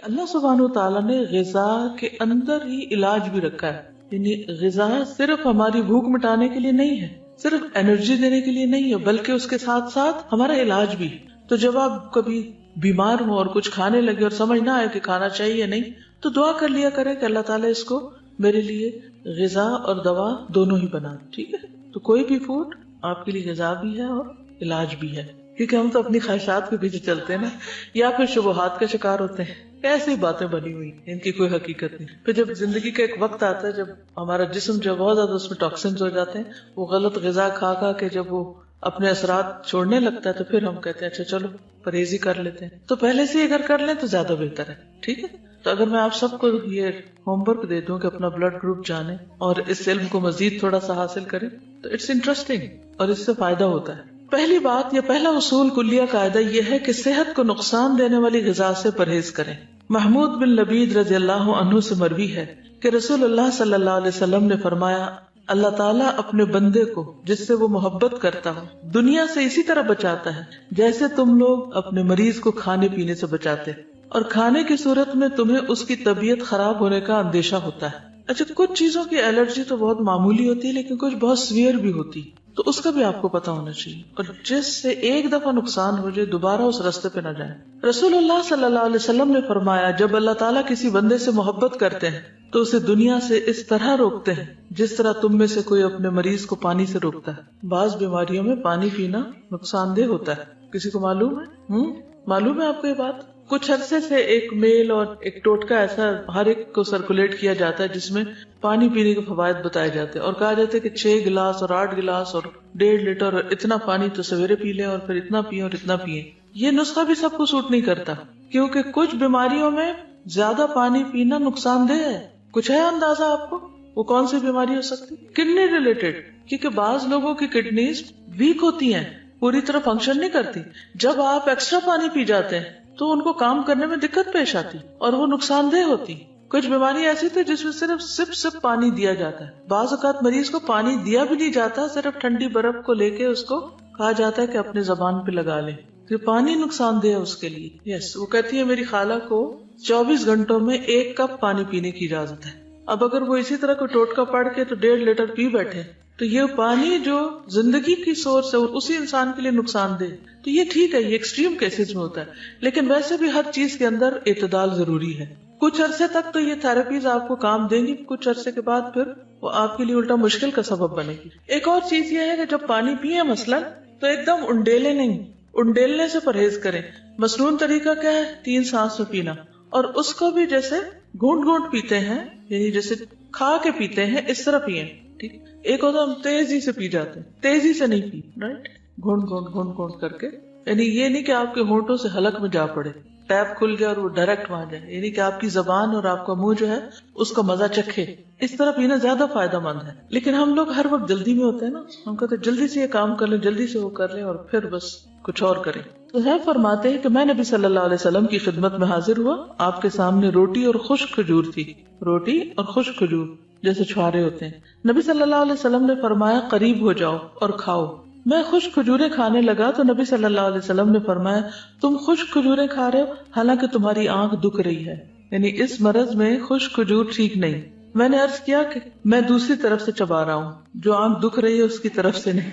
اللہ سبحانہ وتعالیٰ نے غذا کے اندر ہی علاج بھی رکھا ہے. یعنی غذا صرف ہماری بھوک مٹانے کے لیے نہیں ہے، صرف انرجی دینے کے لیے نہیں ہے، بلکہ اس کے ساتھ ساتھ ہمارا علاج بھی. تو جب آپ کبھی بیمار ہو اور کچھ کھانے لگے اور سمجھ نہ آئے کہ کھانا چاہیے نہیں، تو دعا کر لیا کرے کہ اللہ تعالیٰ اس کو میرے لیے غذا اور دوا دونوں ہی بنا. ٹھیک ہے، تو کوئی بھی فوڈ آپ کے لیے غذا بھی ہے اور علاج بھی ہے. کیونکہ ہم تو اپنی خواہشات کے پیچھے چلتے ہیں نا، یا پھر شبہات کا شکار ہوتے ہیں. ایسی باتیں بنی ہوئی، ان کی کوئی حقیقت نہیں. پھر جب زندگی کا ایک وقت آتا ہے جب ہمارا جسم جو بہت زیادہ اس میں ٹاکسنز ہو جاتے ہیں، وہ غلط غذا کھا کھا کے جب وہ اپنے اثرات چھوڑنے لگتا ہے، تو پھر ہم کہتے ہیں اچھا چلو پرہیز ہی کر لیتے ہیں. تو پہلے سے اگر کر لیں تو زیادہ بہتر ہے. ٹھیک ہے، تو اگر میں آپ سب کو یہ ہوم ورک دے دوں کہ اپنا بلڈ گروپ جانیں اور اس علم کو مزید تھوڑا سا حاصل کریں، تو اٹس انٹرسٹنگ اور اس سے فائدہ ہوتا ہے. پہلی بات یا پہلا اصول کلیہ قاعدہ یہ ہے کہ صحت کو نقصان دینے والی غذا سے پرہیز کریں. محمود بن لبید رضی اللہ عنہ سے مروی ہے کہ رسول اللہ صلی اللہ علیہ وسلم نے فرمایا، اللہ تعالیٰ اپنے بندے کو جس سے وہ محبت کرتا ہو دنیا سے اسی طرح بچاتا ہے جیسے تم لوگ اپنے مریض کو کھانے پینے سے بچاتے، اور کھانے کی صورت میں تمہیں اس کی طبیعت خراب ہونے کا اندیشہ ہوتا ہے. اچھا، کچھ چیزوں کی الرجی تو بہت معمولی ہوتی ہے لیکن کچھ بہت سیویئر بھی ہوتی، تو اس کا بھی آپ کو پتا ہونا چاہیے، اور جس سے ایک دفعہ نقصان ہو جائے دوبارہ اس راستے پہ نہ جائیں. رسول اللہ صلی اللہ علیہ وسلم نے فرمایا، جب اللہ تعالیٰ کسی بندے سے محبت کرتے ہیں تو اسے دنیا سے اس طرح روکتے ہیں جس طرح تم میں سے کوئی اپنے مریض کو پانی سے روکتا ہے. بعض بیماریوں میں پانی پینا نقصان دہ ہوتا ہے، کسی کو معلوم ہے؟ معلوم ہے آپ کو یہ بات؟ کچھ عرصے سے ایک میل اور ایک ٹوٹکا ایسا ہر ایک کو سرکولیٹ کیا جاتا ہے جس میں پانی پینے کے فوائد بتائے جاتے ہیں، اور کہا جاتا ہے کہ 6 گلاس اور 8 گلاس اور 1.5 لیٹر اور اتنا پانی تو سویرے پی لیں اور پھر اتنا پییں اور اتنا پیئیں. یہ نسخہ بھی سب کو سوٹ نہیں کرتا، کیونکہ کچھ بیماریوں میں زیادہ پانی پینا نقصان دہ ہے. کچھ ہے اندازہ آپ کو وہ کون سی بیماری ہو سکتی؟ کڈنی ریلیٹڈ، کیونکہ بعض لوگوں کی کڈنیز ویک ہوتی ہیں، پوری طرح فنکشن نہیں کرتی. جب آپ ایکسٹرا پانی پی جاتے ہیں تو ان کو کام کرنے میں دقت پیش آتی اور وہ نقصان دہ ہوتی. کچھ بیماری ایسی تھی جس میں صرف سپ پانی دیا جاتا ہے. بعض اوقات مریض کو پانی دیا بھی نہیں جاتا، صرف ٹھنڈی برف کو لے کے اس کو کہا جاتا ہے کہ اپنے زبان پہ لگا لے، کہ پانی نقصان دہ ہے اس کے لیے. یس، وہ کہتی ہے میری خالہ کو 24 گھنٹوں میں 1 کپ پانی پینے کی اجازت ہے. اب اگر وہ اسی طرح کوئی ٹوٹکا پڑھ کے تو 1.5 لیٹر پی بیٹھے تو یہ پانی جو زندگی کی سورس ہے اسی انسان کے لیے نقصان دہ. تو یہ ٹھیک ہے، یہ ایکسٹریم کیسز میں ہوتا ہے، لیکن ویسے بھی ہر چیز کے اندر اعتدال ضروری ہے. کچھ عرصے تک تو یہ تھراپیز آپ کو کام دیں گی، کچھ عرصے کے بعد پھر وہ آپ کے لیے الٹا مشکل کا سبب بنے گی. ایک اور چیز یہ ہے کہ جب پانی پیئے مثلاً تو ایک دم انڈیلے نہیں، انڈیلنے سے پرہیز کریں. مسنون طریقہ کیا ہے؟ 3 سانس میں پینا، اور اس کو بھی جیسے گھونٹ گھونٹ پیتے ہیں، یعنی جیسے کھا کے پیتے ہیں اس طرح پیئیں. ٹھیک، ایک ہوتا ہم تیزی سے پی جاتے ہیں، تیزی سے نہیں پی، رائٹ، گھونٹ گھونٹ گھونٹ گھونٹ کر کے. یعنی یہ نہیں کہ آپ کے ہونٹوں سے حلق میں جا پڑے، ٹیپ کھل گیا اور وہ ڈائریکٹ وہاں جائے، یعنی کہ آپ کی زبان اور آپ کا منہ جو ہے اس کا مزہ چکھے. اس طرح پینا زیادہ فائدہ مند ہے. لیکن ہم لوگ ہر وقت جلدی میں ہوتے ہیں نا، ہم کہتے ہیں جلدی سے یہ کام کر لیں، جلدی سے وہ کر لیں اور پھر بس کچھ اور کریں. تو ہے فرماتے ہیں کہ میں نبی صلی اللہ علیہ وسلم کی خدمت میں حاضر ہوا، آپ کے سامنے روٹی اور خشک کھجور تھی. روٹی اور خشک کھجور جیسے چھوارے ہوتے ہیں. نبی صلی اللہ علیہ وسلم نے فرمایا قریب ہو جاؤ اور کھاؤ. میں خشک کھجوریں کھانے لگا تو نبی صلی اللہ علیہ وسلم نے فرمایا تم خشک کھجوریں کھا رہے ہو حالانکہ تمہاری آنکھ دکھ رہی ہے، یعنی اس مرض میں خشک کھجور ٹھیک نہیں. میں نے عرض کیا کہ میں دوسری طرف سے چبا رہا ہوں، جو آنکھ دکھ رہی ہے اس کی طرف سے نہیں.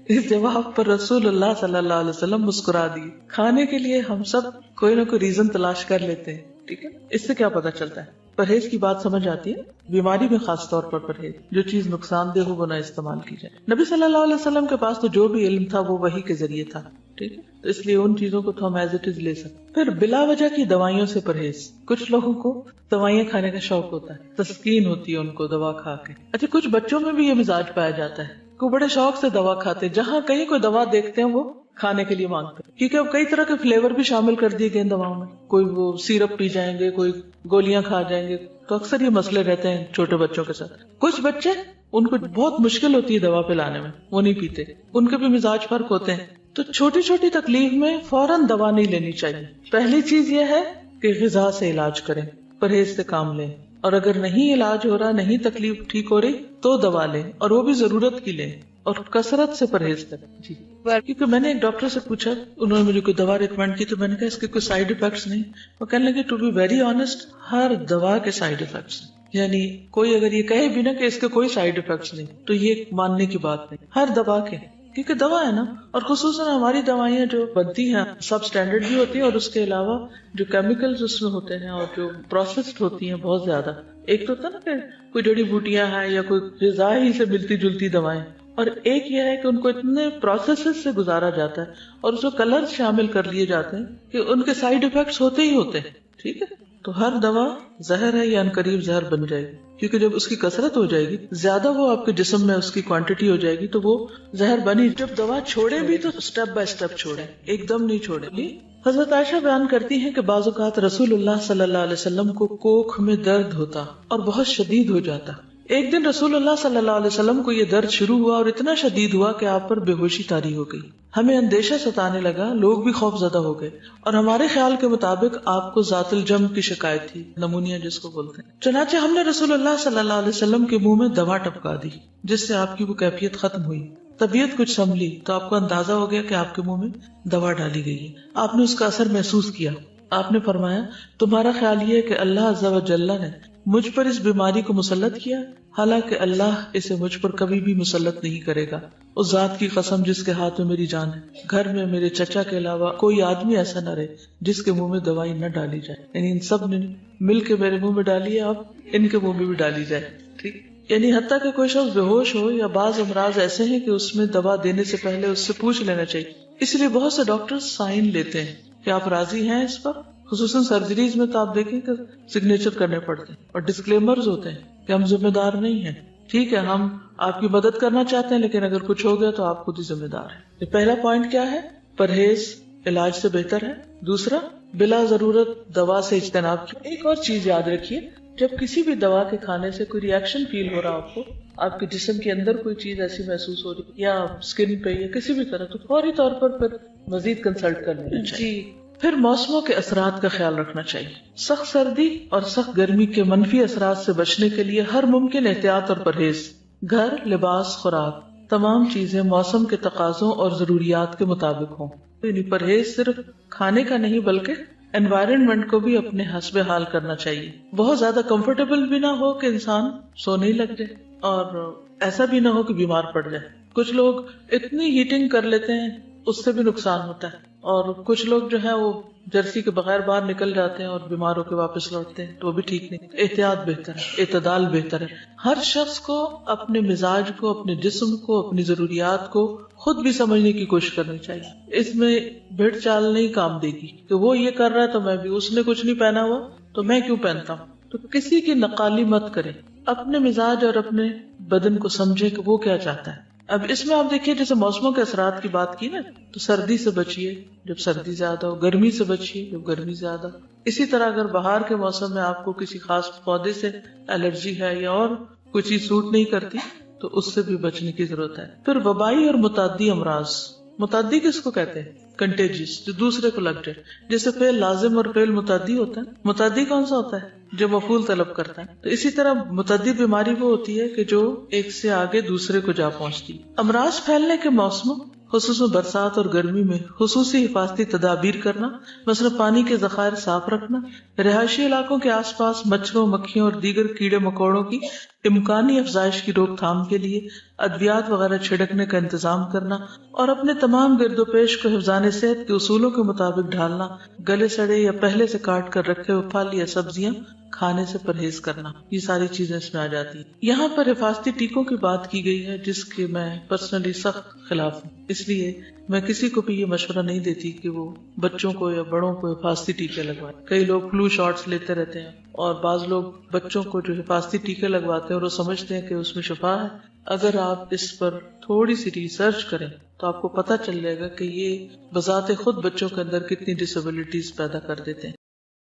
اس جواب پر رسول اللہ صلی اللہ علیہ وسلم مسکرا دیے. کھانے کے لیے ہم سب کوئی نہ کوئی ریزن تلاش کر لیتے ہیں. ٹھیک ہے، اس سے کیا پتا چلتا ہے؟ پرہیز کی بات سمجھ آتی ہے. بیماری میں خاص طور پر پرہیز، جو چیز نقصان دہ ہو وہ نہ استعمال کی جائے. نبی صلی اللہ علیہ وسلم کے پاس تو جو بھی علم تھا وہ وحی کے ذریعے تھا. ٹھیک ہے، تو اس لیے ان چیزوں کو تو ہم ایز اٹ از لے سکتے. پھر بلا وجہ کی دوائیوں سے پرہیز. کچھ لوگوں کو دوائیاں کھانے کا شوق ہوتا ہے، تسکین ہوتی ہے ان کو دوا کھا کے. اچھا، کچھ بچوں میں بھی یہ مزاج پایا جاتا ہے کہ بڑے شوق سے دوا کھاتے، جہاں کہیں کوئی دوا دیکھتے ہیں وہ کھانے کے لیے مانگتے ہیں، کیونکہ اب کئی طرح کے فلیور بھی شامل کر دیے گئے دواؤں میں. کوئی وہ سیرپ پی جائیں گے، کوئی گولیاں کھا جائیں گے. تو اکثر یہ مسئلے رہتے ہیں چھوٹے بچوں کے ساتھ. کچھ بچے ان کو بہت مشکل ہوتی ہے دوا پلانے میں، وہ نہیں پیتے، ان کے بھی مزاج فرق ہوتے ہیں. تو چھوٹی چھوٹی تکلیف میں فوراً دوا نہیں لینی چاہیے. پہلی چیز یہ ہے کہ غذا سے علاج کریں، پرہیز سے کام لیں، اور اگر نہیں علاج ہو رہا، نہیں تکلیف ٹھیک ہو رہی تو دوا لیں، اور وہ بھی ضرورت کی لیں. اور کثرت سے پرہیز کریں. جی کیونکہ میں نے ایک ڈاکٹر سے پوچھا, انہوں نے مجھے کوئی دوا ریکمینڈ کی, تو میں نے کہا اس کے کوئی سائیڈ افیکٹس نہیں. وہ کہنے لگے ٹو بی ویری آنےسٹ, ہر دوا کے سائیڈ افیکٹس ہیں. یعنی کوئی اگر یہ کہے بھی نا کہ اس کے کوئی سائیڈ افیکٹس نہیں, تو یہ ماننے کی بات نہیں. ہر دوا کے, کیونکہ دوا ہے نا, اور خصوصاً ہماری دوائیاں جو بنتی ہیں سب اسٹینڈرڈ بھی ہوتی ہیں, اور اس کے علاوہ جو کیمیکلز اس میں ہوتے ہیں اور جو پروسیسڈ ہوتی ہیں بہت زیادہ. ایک تو ہوتا نا کہ کوئی جڑی بوٹیاں ہیں یا کوئی غذا ہی سے ملتی جلتی دوائیں, اور ایک یہ ہے کہ ان کو اتنے پروسیسز سے گزارا جاتا ہے اور اس میں کلر شامل کر لیے جاتے ہیں کہ ان کے سائیڈ افیکٹس ہوتے ہی ہوتے ہیں. ٹھیک ہے, تو ہر دوا زہر ہے یا عنقریب زہر بن جائے گی, کیونکہ جب اس کی کثرت ہو جائے گی, زیادہ وہ آپ کے جسم میں اس کی کوانٹٹی ہو جائے گی, تو وہ زہر بنی. جب دوا چھوڑے بھی تو سٹیپ بائی سٹیپ چھوڑے, ایک دم نہیں چھوڑے. حضرت عائشہ بیان کرتی ہیں کہ بعض اوقات رسول اللہ صلی اللہ علیہ وسلم کو کوکھ میں درد ہوتا اور بہت شدید ہو جاتا. ایک دن رسول اللہ صلی اللہ علیہ وسلم کو یہ درد شروع ہوا اور اتنا شدید ہوا کہ آپ پر بے ہوشی طاری ہو گئی. ہمیں اندیشہ ستانے لگا, لوگ بھی خوف زدہ ہو گئے, اور ہمارے خیال کے مطابق آپ کو ذات الجم کی شکایت تھی, نمونیا جس کو بولتے ہیں. چنانچہ ہم نے رسول اللہ صلی اللہ علیہ وسلم کے منہ میں دوا ٹپکا دی, جس سے آپ کی وہ کیفیت ختم ہوئی. طبیعت کچھ سنبھلی تو آپ کو اندازہ ہو گیا کہ آپ کے منہ میں دوا ڈالی گئی ہے. آپ نے اس کا اثر محسوس کیا. آپ نے فرمایا تمہارا خیال یہ ہے کہ اللہ عز و جل نے مجھ پر اس بیماری کو مسلط کیا, حالانکہ اللہ اسے مجھ پر کبھی بھی مسلط نہیں کرے گا. اس ذات کی قسم جس کے ہاتھ میں میری جان ہے, گھر میں میرے چچا کے علاوہ کوئی آدمی ایسا نہ رہے جس کے منہ میں دوائی نہ ڈالی جائے. یعنی ان سب نے مل کے میرے منہ میں ڈالی ہے, اب ان کے منہ میں بھی ڈالی جائے. ٹھیک, یعنی حتیٰ کہ کوئی شخص بے ہوش ہو یا بعض امراض ایسے ہیں کہ اس میں دوا دینے سے پہلے اس سے پوچھ لینا چاہیے. اس لیے بہت سے ڈاکٹر سائن لیتے ہیں کہ آپ راضی ہیں اس پر. خصوصاً سرجریز میں تو آپ دیکھیں کہ سگنیچر کرنے پڑتے ہیں اور ڈسکلیمرز ہوتے ہیں کہ ہم ذمہ دار نہیں ہیں. ٹھیک ہے, ہم آپ کی مدد کرنا چاہتے ہیں, لیکن اگر کچھ ہو گیا تو آپ خود ہی ذمہ دار ہیں. پہلا پوائنٹ کیا ہے؟ پرہیز علاج سے بہتر ہے. دوسرا, بلا ضرورت دوا سے اجتناب. ایک اور چیز یاد رکھیے, جب کسی بھی دوا کے کھانے سے کوئی ریئیکشن فیل ہو رہا آپ کو, آپ کے جسم کے اندر کوئی چیز ایسی محسوس ہو رہی یا اسکن پہ یا کسی بھی طرح, تو فوری طور پر پھر مزید کنسلٹ کر لینا چاہیے. پھر موسموں کے اثرات کا خیال رکھنا چاہیے. سخت سردی اور سخت گرمی کے منفی اثرات سے بچنے کے لیے ہر ممکن احتیاط اور پرہیز. گھر, لباس, خوراک, تمام چیزیں موسم کے تقاضوں اور ضروریات کے مطابق ہوں. یعنی پرہیز صرف کھانے کا نہیں بلکہ انوائرنمنٹ کو بھی اپنے حسب حال کرنا چاہیے. بہت زیادہ کمفرٹیبل بھی نہ ہو کہ انسان سونے ہی لگ جائے, اور ایسا بھی نہ ہو کہ بیمار پڑ جائے. کچھ لوگ اتنی ہیٹنگ کر لیتے ہیں, اس سے بھی نقصان ہوتا ہے. اور کچھ لوگ جو ہے وہ جرسی کے بغیر باہر نکل جاتے ہیں اور بیمار ہو کے واپس لوٹتے ہیں, تو وہ بھی ٹھیک نہیں. احتیاط بہتر ہے, اعتدال بہتر ہے. ہر شخص کو اپنے مزاج کو, اپنے جسم کو, اپنی ضروریات کو خود بھی سمجھنے کی کوشش کرنی چاہیے. اس میں بھیڑ چال نہیں کام دے گی کہ وہ یہ کر رہا ہے تو میں بھی, اس نے کچھ نہیں پہنا ہوا تو میں کیوں پہنتا ہوں. تو کسی کی نقالی مت کریں, اپنے مزاج اور اپنے بدن کو سمجھیں کہ وہ کیا چاہتا ہے. اب اس میں آپ دیکھیے, جیسے موسموں کے اثرات کی بات کی نا, تو سردی سے بچیے جب سردی زیادہ ہو, گرمی سے بچیے جب گرمی زیادہ ہو. اسی طرح اگر بہار کے موسم میں آپ کو کسی خاص پودے سے الرجی ہے یا اور کوئی چیز سوٹ نہیں کرتی, تو اس سے بھی بچنے کی ضرورت ہے. پھر وبائی اور متعدی امراض. متعدی کس کو کہتے ہیں؟ کنٹیجیس, جو دوسرے کو لگ جائے. جیسے فعل لازم اور فعل متعدی ہوتا ہے. متعدی کون سا ہوتا ہے؟ جو مفعول طلب کرتا ہے. تو اسی طرح متعدی بیماری وہ ہوتی ہے کہ جو ایک سے آگے دوسرے کو جا پہنچتی. امراض پھیلنے کے موسموں, خصوصاً برسات اور گرمی میں خصوصی حفاظتی تدابیر کرنا, مثلا پانی کے ذخائر صاف رکھنا, رہائشی علاقوں کے آس پاس مچھروں, مکھیوں اور دیگر کیڑے مکوڑوں کی امکانی افزائش کی روک تھام کے لیے ادویات وغیرہ چھڑکنے کا انتظام کرنا, اور اپنے تمام گرد و پیش کو حفظان صحت کے اصولوں کے مطابق ڈھالنا. گلے سڑے یا پہلے سے کاٹ کر رکھے ہوئے پھل یا سبزیاں کھانے سے پرہیز کرنا. یہ ساری چیزیں اس میں آ جاتی ہیں. یہاں پر حفاظتی ٹیکوں کی بات کی گئی ہے, جس کے میں پرسنلی سخت خلاف ہوں. اس لیے میں کسی کو بھی یہ مشورہ نہیں دیتی کہ وہ بچوں کو یا بڑوں کو حفاظتی ٹیکے لگوائیں. کئی لوگ فلو شاٹس لیتے رہتے ہیں, اور بعض لوگ بچوں کو جو حفاظتی ٹیکے لگواتے ہیں اور وہ سمجھتے ہیں کہ اس میں شفا ہے. اگر آپ اس پر تھوڑی سی ریسرچ کریں تو آپ کو پتہ چل جائے گا کہ یہ بذات خود بچوں کے اندر کتنی ڈسیبلٹیز پیدا کر دیتے ہیں.